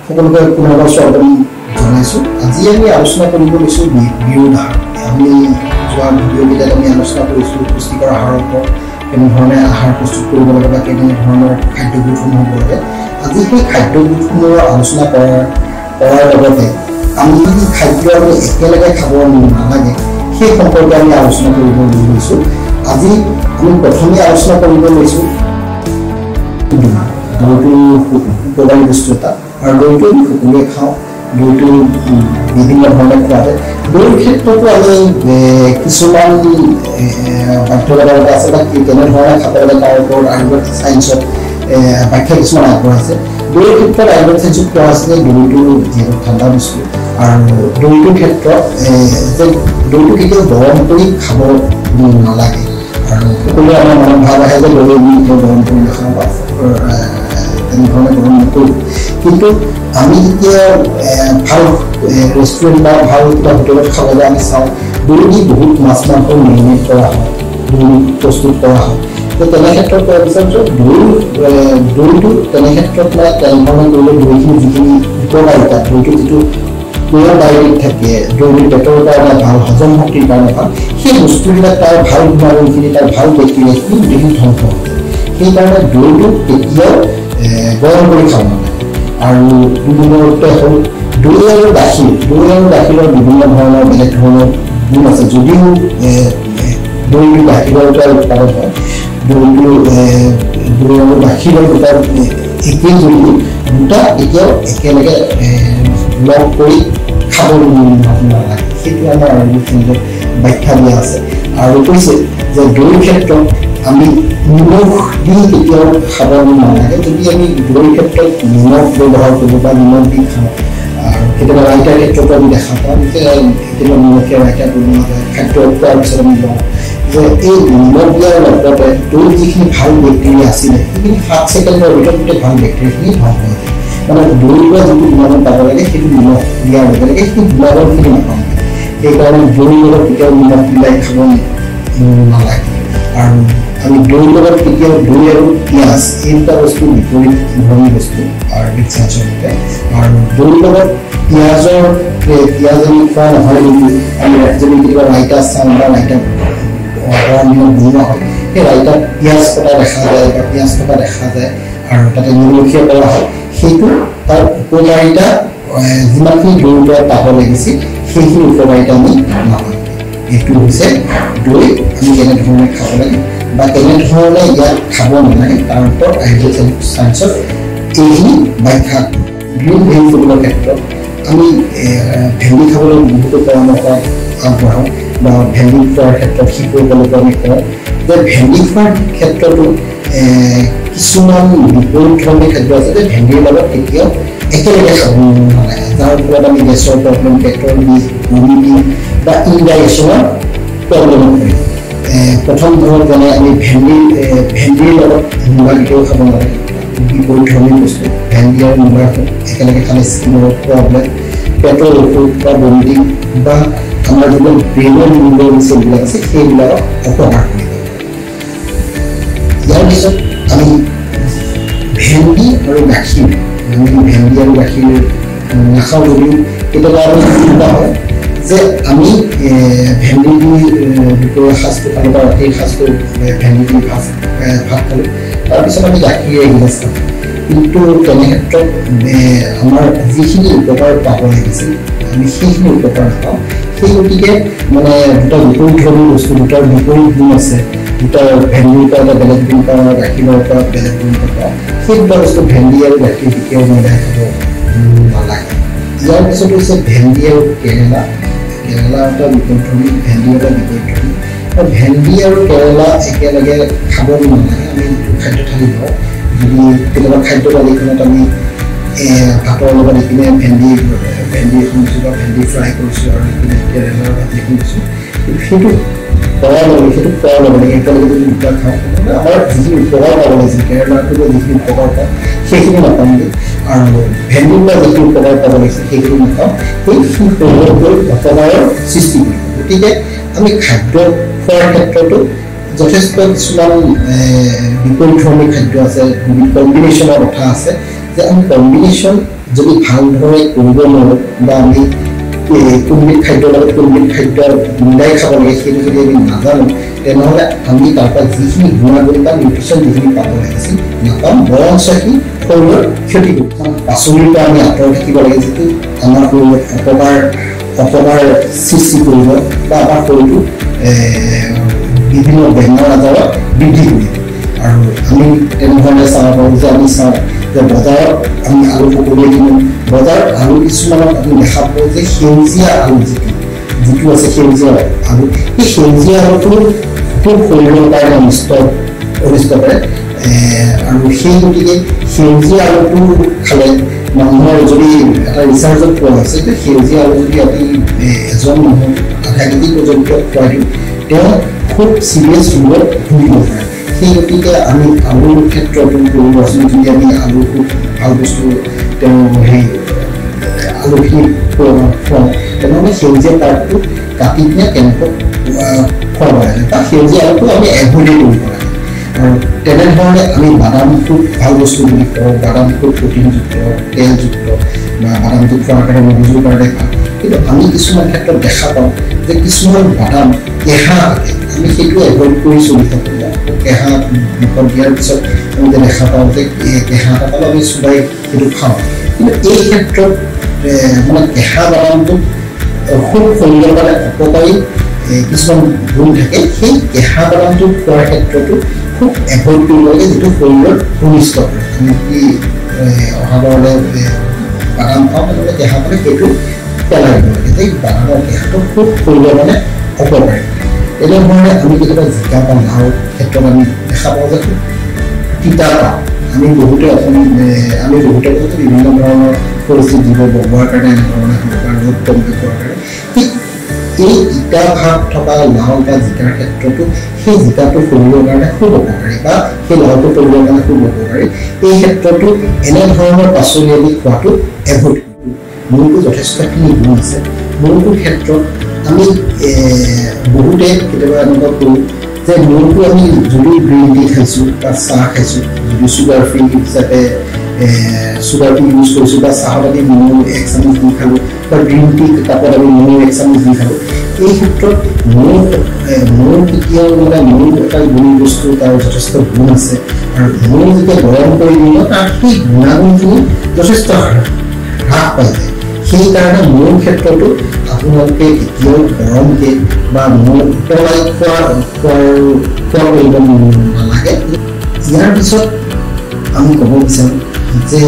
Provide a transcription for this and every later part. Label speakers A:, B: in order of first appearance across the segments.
A: সকলোকে পুনৰবাৰ স্বাগতম জনাইছোঁ। আজি আমি আলোচনা কৰিব লৈছোঁ বিহুৰ আহাৰ। আমি যোৱা ভিডিঅ'কেইটাত আমি আলোচনা কৰিছোঁ পুষ্টিকৰ আহাৰৰ ওপৰত, কেনেধৰণে আহাৰ প্ৰস্তুত কৰিব লাগে বা কেনেধৰণৰ খাদ্যবোধসমূহ হ'ব লাগে। আজি সেই খাদ্যবোধসমূহৰ আলোচনা কৰাৰ লগতে আমি কি খাদ্য আমি একেলগে খাব নালাগে সেই সম্পৰ্কে আমি আলোচনা কৰিব লৈছোঁ। আজি আমি প্ৰথমে আলোচনা কৰিব লৈছোঁ দৈটো উপকাৰী বস্তু এটা, আৰু দৈটো আমি সকলোৱে খাওঁ। দৈটো বিভিন্ন ধৰণে খোৱা যায়। দৈৰ ক্ষেত্ৰতো আমি কিছুমান বাধ্যবাধকতা আছে বা কেনেধৰণে খাব লাগে তাৰ ওপৰত আয়ুৰ্বেদ চাইন্সত ব্যাখ্যা কিছুমান আগবঢ়াইছে। দৈৰ ক্ষেত্ৰত আয়ুৰ্বেদ চাইন্সত কোৱা আছে যে দৈটো যিহেতু ঠাণ্ডা বস্তু, আৰু দৈটোৰ ক্ষেত্ৰত যে দৈটো কেতিয়াও গৰম কৰি খাব নালাগে। আৰু সকলোৱে আমাৰ মনত ভাৱ আহে যে দৈ আমি গৰম কৰি নাখাওঁ বা তেনেধৰণে গৰম নকৰোঁ। কিন্তু আমি যেতিয়া ভাল ৰেষ্টুৰেণ্ট বা ভাল কিবা হোটেলত খাবলৈ আমি চাওঁ, দৈ দি বহুত মাছ মাংস মেৰিনেট কৰা হয়, দৈ প্ৰস্তুত কৰা হয়। তো তেনে ক্ষেত্ৰত কোৱা বিচাৰিছোঁ দৈটো তেনে ক্ষেত্ৰত মানে তেনেধৰণে কৰিলে দৈখিনি যিখিনি উপকাৰিতা, দৈটো যিটো প্ৰ'বায়'টিক থাকে, দৈটো পেটৰ কাৰণে ভাল, হজম শক্তিৰ কাৰণে ভাল, সেই বস্তুবিলাক তাৰ ভাল গুণাগুণখিনি, তাৰ ভাল বেক্টেৰিয়াখিনি গোটেইখিনি ধ্বংস হয়। সেইকাৰণে দৈটো কেতিয়াও গৰম কৰি খাব নালাগে। আৰু দুদিনতে হ'ল দৈ আৰু গাখীৰৰ বিভিন্ন ধৰণৰ বেলেগ ধৰণৰ গুণ আছে। যদিও দৈটো গাখীৰৰ পৰা উৎপাদন হয়, দৈ আৰু গাখীৰৰ দুটা একেই যদিও দুটা এতিয়াও একেলগে লগ কৰি খাব নালাগে। সেইটো আমাৰ আয়ুৰ্বেদ ব্যাখ্যা দিয়া আছে। আৰু কৈছে যে দৈৰ ক্ষেত্ৰত আমি নিমখ দি কেতিয়াও খাব নালাগে। যদি আমি দৈৰ ক্ষেত্ৰত নিমখ ব্যৱহাৰ কৰোঁ বা নিমখ দি খাওঁ, আৰু কেতিয়াবা ৰাইতাৰ ক্ষেত্ৰতো আমি দেখা পাওঁ যে কেতিয়াবা নিমখীয়া ৰাইতা বনোৱা যায়, খাদ্য খোৱাৰ পিছত আমি লওঁ যে এই নিমখ দিয়াৰ লগতে দৈত যিখিনি ভাল বেক্টেৰিয়া আছিলে সেইখিনি 7 ছেকেণ্ডৰ ভিতৰত গোটেই ভাল বেক্টেৰিয়াখিনি ধ্বংস হৈ যায়। মানে দৈৰ পৰা যিটো গুণাগুণ পাব লাগে সেইটো নিমখ দিয়াৰ লগে লগে সেই গুণাগুণখিনি নাপাওঁ। সেইকাৰণে দৈৰ লগত কেতিয়াও নিমখ মিলাই খাব নালাগে। আৰু আমি দৈৰ লগত কেতিয়াও দৈ আৰু পিঁয়াজ এই দুটা বস্তু বিপৰীত ধৰ্মী বস্তু আয়ুৰ্বেদ চাইন্সৰ মতে। আৰু দৈৰ লগত পিঁয়াজ আমি খোৱা নহয়, কিন্তু আমি যদি কেতিয়াবা ৰাইতা চাওঁ বা ৰাইতা বনোৱা হয়, সেই ৰাইতাত পিঁয়াজ কটা দেখা যায় বা পিঁয়াজ কটা দেখা যায় আৰু তাতে নিমখীয়া কৰা হয়। সেইটো তাৰ উপকাৰিতা যিমানখিনি দৈৰ পৰা পাব লাগিছিল সেইখিনি উপকাৰিতা আমি নাপাওঁ। এইটো হৈছে দৈ আমি কেনেধৰণে খাব লাগে বা কেনেধৰণে ইয়াত খাব নালাগে তাৰ ওপৰত আয়ুৰ্বেদ চাইন্সত এইখিনি ব্যাখ্যা। গ্ৰীণ ভেজিটেবলৰ ক্ষেত্ৰত আমি ভেন্দি খাবলৈ বহুতো পৰামৰ্শ আগবঢ়াওঁ বা ভেন্দি খোৱাৰ ক্ষেত্ৰত শিশুসকলকো আমি কওঁ যে ভেন্দি খোৱাৰ ক্ষেত্ৰতো কিছুমান বিপৰীত ধৰণৰ খাদ্য আছে যে ভেন্দিৰ লগত কেতিয়াও একেলগে খাব নালাগে, যাৰ ফলত আমি গেছৰ প্ৰব্লেম, পেটৰ বিষ, বমি বিষ বা ইনডাইজেশ্যনৰ প্ৰব্লেম হয়। প্ৰথম ধৰক যেনে আমি ভেন্দিৰ লগত মূলা কেতিয়াও খাব নালাগে, বিপৰীত ধৰ্মী বস্তু। ভেন্দি আৰু মূলা একেলগে খালে স্কিনৰ প্ৰব্লেম, পেটৰ অসুখ বা বমি বিষ বা আমাৰ যিবিলাক ব্ৰেইনৰ নিউৰন চেলবিলাক আছে সেইবিলাকক অপকাৰ কৰিব। ইয়াৰ পিছত আমি ভেন্দি আৰু গাখীৰ নাখাওঁ যদিও কেতিয়াবা আমি চিন্তা হয় যে আমি ভেন্দি দি দুপৰীয়া সাঁজটো খালোঁ বা ৰাতিৰ সাঁজটো ভেন্দি দি ভাত খালোঁ, তাৰপিছত আমি গাখীৰ এগিলাচ খাওঁ। কিন্তু তেনে ক্ষেত্ৰত আমাৰ যিখিনি উপকাৰ পাব লাগিছিল আমি সেইখিনি উপকাৰ নাপাওঁ। সেই গতিকে মানে দুটা বিপৰীত ধৰ্মী বস্তু, দুটাৰ বিপৰীত গুণ আছে। দুটা ভেন্দিৰ পৰা এটা বেলেগ গুণ পাওঁ, গাখীৰৰ পৰা বেলেগ গুণ পাওঁ। সেই দুটা বস্তু ভেন্দি আৰু গাখীৰ কেতিয়াও মিলাই খাব নালাগে। ইয়াৰ পিছত হৈছে ভেন্দি আৰু কেৰেলা এটা বিপৰীত ধৰ্মী, ভেন্দি এটা বিপৰীত ধৰ্মী। ভেন্দি আৰু কেৰেলা একেলগে খাব নালাগে। আমি খাদ্য থালি লওঁ, যদি কেতিয়াবা খাদ্য থালিখনত আমি ভাতৰ লগত এইপিনে ভেন্দি এখন দিছোঁ বা ভেন্দি ফ্ৰাই কৰিছোঁ আৰু এইপিনে কেৰেলাৰ ভাজি এখন দিছোঁ, কিন্তু সেইটো খোৱাৰ লগে লগে একেলগে যদি দুটা খাওঁ আমাৰ যিখিনি উপকাৰ পাব লাগিছিল, কেৰেলাটো যিখিনি উপকাৰ পাওঁ সেইখিনি নাপাওঁগৈ, আৰু ভেন্দিৰ পৰা যিখিনি উপকাৰ পাব লাগিছিল সেইখিনি নাপাওঁ। সেইখিনি শৰীৰলৈ অপকাৰৰ সৃষ্টি কৰিব। গতিকে আমি খাদ্য খোৱাৰ ক্ষেত্ৰতো যথেষ্ট কিছুমান বিপৰীত ধৰ্মী খাদ্য আছে, কম্বিনেশ্যনৰ কথা আছে যে আমি কম্বিনেশ্যন যদি ভালদৰে কৰিব নোৱাৰোঁ বা আমি কোনবিধ খাদ্যৰ লগত কোনবিধ খাদ্য মিলাই খাব লাগে সেইটো যদি আমি নাজানো তেনেহ'লে আমি তাৰ পৰা যিখিনি গুণাগুণ বা নিউট্ৰিশ্যন যিখিনি পাব লাগিছিল নাপাম বৰঞ্চ সি শৰীৰৰ ক্ষতি কৰিব পাচলিৰ পৰা আমি আঁতৰত থাকিব লাগে যিটো আমাৰ শৰীৰত অপকাৰ সৃষ্টি কৰিব বা আমাৰ শৰীৰটো বিভিন্ন বেমাৰ আজাৰত বৃদ্ধি কৰিব আৰু আমি তেনেধৰণে চাব পাৰোঁ যে আমি চাওঁ যে বজাৰত আমি আলু সকলোৱে কিনো বজাৰত আলু কিছুমানত আমি দেখা পাওঁ যে সেউজীয়া আলু যিটো আছে সেউজীয়া আলু সেই সেউজীয়া আলুটো খুব শৰীৰৰ কাৰণে অনিষ্ট কৰে আৰু সেই গতিকে সেউজীয়া আলুটো খালে মানুহৰ যদি এটা ৰিচাৰ্চত পোৱা হৈছে যে সেউজীয়া আলু যদি আমি এজন মানুহ আধা কেজি পৰ্যন্ত খুৱাই দিওঁ তেওঁ খুব চিৰিয়াছ ৰোগত ভুগিব পাৰে সেই গতিকে আমি আলুৰ ক্ষেত্ৰতো পৰিৱৰ্তন যদি আমি আলু খুব ভাল বস্তু তেওঁ সেই আলুখিনি খুৱাওঁ তেনেহ'লে সেউজীয়া পাৰ্টটো কাটি পিনে তেওঁলোকক খুৱাব লাগে বা সেউজীয়া আলুটো আমি এভইডেই কৰিব লাগে আৰু তেনেধৰণে আমি বাদাম খুব ভাল বস্তু বুলি কওঁ বাদাম খুব প্ৰটিনযুক্ত তেলযুক্ত বা বাদামটো খোৱাৰ কাৰণে মগজুৰ কাৰণে ভাল কিন্তু আমি কিছুমান ক্ষেত্ৰত দেখা পাওঁ যে কিছুমান বাদাম কেঁহা থাকে আমি সেইটো এভইড কৰি চলি থাকোঁ কেঁহা মুখত দিয়াৰ পিছত আমি যে দেখা পাওঁ যে কেঁহা এটা পালে আমি চুবাই সেইটো খাওঁ কিন্তু এই ক্ষেত্ৰত মানে কেঁহা বাদামটো খুব শৰীৰৰ কাৰণে অপকাৰী কিছুমান গুণ থাকে সেই কেঁহা বাদামটো খোৱাৰ ক্ষেত্ৰতো খুব এভইড কৰিব লাগে যিটো শৰীৰৰ অনিষ্ট কৰে আমি কি অহাবাৰলৈ বাদাম খাওঁ তেনেহ'লে কেঁহা পালে সেইটো পেলাই দিব লাগে যে বাদামৰ কেঁহাটো খুব শৰীৰৰ কাৰণে অপকাৰী এনেধৰণে আমি কেতিয়াবা জিকা বা লাওৰ ক্ষেত্ৰত আমি দেখা পাওঁ যে তিতা পাওঁ আমি বহুতে বিভিন্ন ধৰণৰ পৰিস্থিতি দিব বগোৱাৰ কাৰণে এনেধৰণে হ'ব পাৰে ৰ'দ কমকৈ খোৱাৰ কাৰণে ঠিক এই তিতা ভাৱ থকা লাও বা জিকাৰ ক্ষেত্ৰতো সেই জিকাটো শৰীৰৰ কাৰণে খুব উপকাৰী বা সেই লাওটো শৰীৰৰ কাৰণে খুব উপকাৰী এই ক্ষেত্ৰতো এনেধৰণৰ পাচলি আমি খোৱাটো এভইড কৰোঁ মূলটো যথেষ্টখিনি গুণ আছে মূলটোৰ ক্ষেত্ৰত আমি বহুতে কেতিয়াবা এনেকুৱা কৰোঁ যে মূলটো আমি যদি গ্ৰীণ টি খাইছোঁ বা চাহ খাইছোঁ যদি চুগাৰ ফ্ৰী হিচাপে চুগাৰ ফ্ৰী ইউজ কৰিছোঁ বা চাহত আমি মৌ 1 চামুচ দি খালোঁ বা গ্ৰীণ টি কাপত আমি মৌ 1 চামুচ দি খালোঁ এই ক্ষেত্ৰত মৌ কেতিয়াও মানে মৌ এটা গুণ বস্তু তাৰ যথেষ্ট গুণ আছে আৰু মৌ যেতিয়া গৰম কৰি দিলে তাৰ সেই গুণাগুণখিনি যথেষ্ট হ্ৰাস পাই যায় সেইকাৰণে মৌৰ ক্ষেত্ৰতো আপোনালোকে কেতিয়াও গৰমকৈ বা মৌ উতলাই খোৱা কৰিব নালাগে ইয়াৰ পিছত আমি ক'ব বিচাৰোঁ যে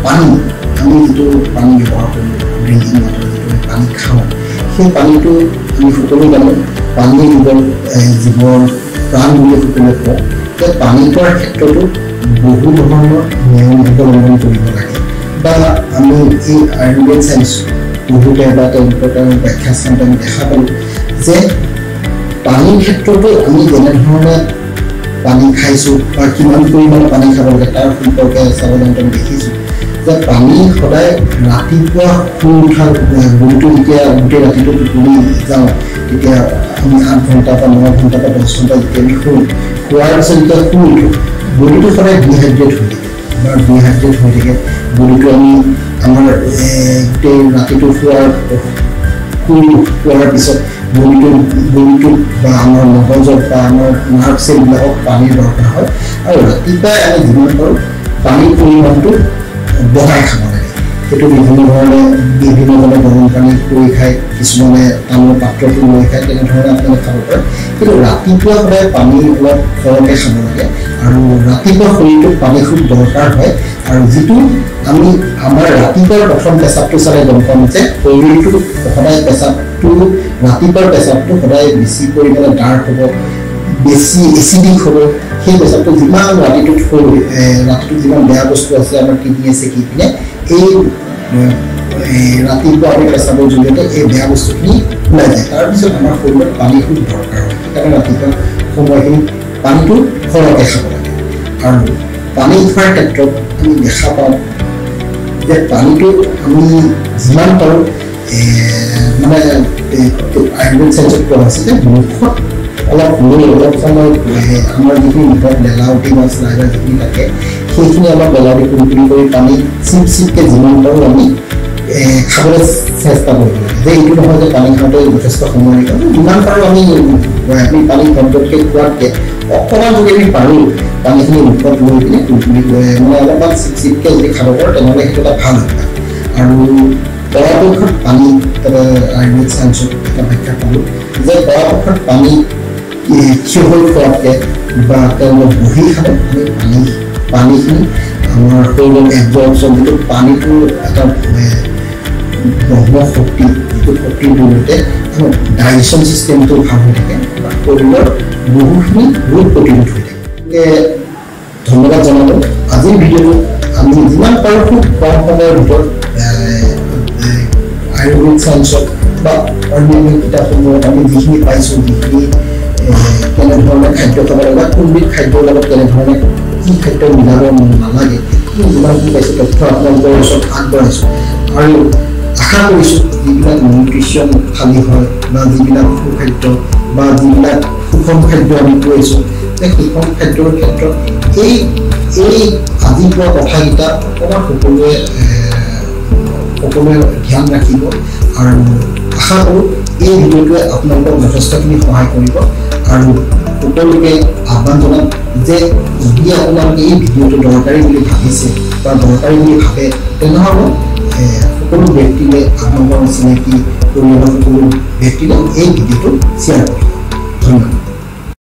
A: পানী আমি যিটো পানী ব্যৱহাৰ কৰোঁ ড্ৰিংকিং ৱাটাৰ যিটো পানী খাওঁ সেই পানীটো আমি সকলোৱে জানো পানী জীৱৰ প্ৰাণ বুলি সকলোৱে কওঁ যে পানী খোৱাৰ ক্ষেত্ৰতো বহু ধৰণৰ নিয়ম অৱলম্বন কৰিব লাগে বা আমি এই আয়ুৰ্বেদ চাইন্স বহুতে বা তেওঁলোকৰ ব্যাখ্যা চাওঁতে আমি দেখা পালোঁ যে পানীৰ ক্ষেত্ৰতো আমি যেনেধৰণে পানী খাইছোঁ বা কিমান পৰিমাণে পানী খাব লাগে তাৰ সম্পৰ্কে চাব যাওঁতে আমি দেখিছোঁ যে পানী সদায় ৰাতিপুৱা শুই উঠাৰ গুণটো যেতিয়া গোটেই ৰাতিটো টোপনি যাওঁ তেতিয়া আমি 8 ঘণ্টা বা 9 ঘণ্টা বা 10 ঘণ্টা যেতিয়া আমি শোৱাৰ পিছত যেতিয়া শুই উঠোঁ বডিটো সদায় ডিহাইড্ৰেট হৈ থাকে আমাৰ ডিহাইড্ৰেট হৈ থাকে বডিটো আমি আমাৰ গোটেই ৰাতিটো শুৱাৰ পিছত বডিটো বা আমাৰ মগজত বা আমাৰ নাৰ্ভ চেলবিলাকক পানীৰ দৰকাৰ হয় আৰু ৰাতিপুৱাই আমি যিমান পাৰোঁ পানীৰ পৰিমাণটো বঢ়াই খাব লাগে সেইটো বিভিন্নজনে গৰম পানী কৰি খায় কিছুমানে তামোলৰ পাত্ৰটো লৈ খায় তেনেধৰণে আপোনালোকে খাব পাৰে কিন্তু ৰাতিপুৱা সদায় পানী অলপ সৰহকৈ খাব লাগে আৰু ৰাতিপুৱা শৰীৰটোত পানী খুব দৰকাৰ হয় আৰু যিটো আমি আমাৰ ৰাতিপুৱাৰ প্ৰথম পেচাবটো চালে গম পাম যে শৰীৰটো সদায় পেচাবটো ৰাতিপুৱাৰ পেচাবটো সদায় বেছি পৰিমাণে ডাৰ্ক হ'ব বেছি এচিডিক হ'ব সেই পেচাবটো যিমান ৰাতিটোত যিমান বেয়া বস্তু আছে আমাৰ কিডনি আছে কিডনিয়ে এই ৰাতিপুৱা আমি পেচাবৰ জৰিয়তে এই বেয়া বস্তুখিনি ওলাই যায় তাৰপিছত আমাৰ শৰীৰত পানী খুব দৰকাৰ হয় সেইকাৰণে ৰাতিপুৱা সময়খিনিত পানীটো সৰহকৈ খাব লাগে আৰু পানী খোৱাৰ ক্ষেত্ৰত আমি দেখা পাওঁ যে পানীটো আমি যিমান পাৰোঁ মানে আয়ুৰ্বেদ চাইন্সত কোৱা হৈছে যে মুখত অলপ সময় আমাৰ যিখিনি মুখত লেলাউটি বা স্লাইডাৰ যিখিনি থাকে সেইখিনি অলপ বেলাৰি কৰি পানী চিপকে যিমান পাৰোঁ আমি খাবলৈ চেষ্টা কৰিব লাগে যে এইটো নহয় যে পানী খাওঁতে যথেষ্ট সময় লাগিব যিমান পাৰোঁ আমি পানী ঘণ্টতকৈ খোৱাতকৈ অকণমান যদি আমি পাৰোঁ পানীখিনি মুখত লৈ কিনে মানে অলপমান চিপকে যদি খাব পাৰোঁ তেনেহ'লে সেইটো এটা ভাল অভ্যাস আৰু পৰাপক্ষত পানী আয়ুৰ্বেদ চায়েন্সত এটা ব্যাখ্যা কৰোঁ যে পৰাপক্ষত পানী থিয় হৈ খোৱাতকৈ বা তেওঁলোক বহি খালে আমি পানীখিনি আমাৰ শৰীৰত এবজৰ্বশ্যন যিটো পানীটো এটা ব্ৰহ্ম শক্তি যিটো শক্তিৰ জৰিয়তে আমাৰ ডাইজেশ্যন ছিষ্টেমটো ভাল হৈ থাকে বা শৰীৰৰ বহুখিনি ৰোগ প্ৰতিৰোধ হৈ থাকে ধন্যবাদ জনালোঁ আজিৰ ভিডিঅ'টোত আমি যিমান পাৰোঁ খুব কম সময়ৰ ভিতৰত আয়ুৰ্বেদ চায়েন্সত বা অন্যান্য কিতাপসমূহত আমি যিখিনি পাইছোঁ যিখিনি কেনেধৰণে খাদ্য খাব লাগে বা কোনবিধ খাদ্যৰ লগত কেনেধৰণে কি খাদ্য মিলাব নালাগে যিমানখিনি পাইছোঁ তথ্য আপোনালোকৰ ওচৰত আগবঢ়াইছোঁ আৰু আশা কৰিছোঁ যিবিলাক নিউট্ৰিশ্যন খালী হয় বা যিবিলাক সুখাদ্য বা যিবিলাক সুষম খাদ্য আমি কৈছোঁ যে সুষম খাদ্যৰ ক্ষেত্ৰত এই আজি কোৱা কথাকেইটা অকণমান সকলোৱে ধ্যান ৰাখিব আৰু আশা কৰোঁ এই ভিডিঅ'টোৱে আপোনালোকক যথেষ্টখিনি সহায় কৰিব আৰু সকলোকে আহ্বান জনাম যে যদি আপোনালোকে এই ভিডিঅ'টো দৰকাৰী বুলি ভাবিছে বা দৰকাৰী বুলি ভাবে তেনেহ'লে সকলো ব্যক্তিলে আপোনালোকৰ চিনাকি পৰিয়ালৰ সকলো ব্যক্তিলৈ এই ভিডিঅ'টো শ্বেয়াৰ কৰিব ধন্যবাদ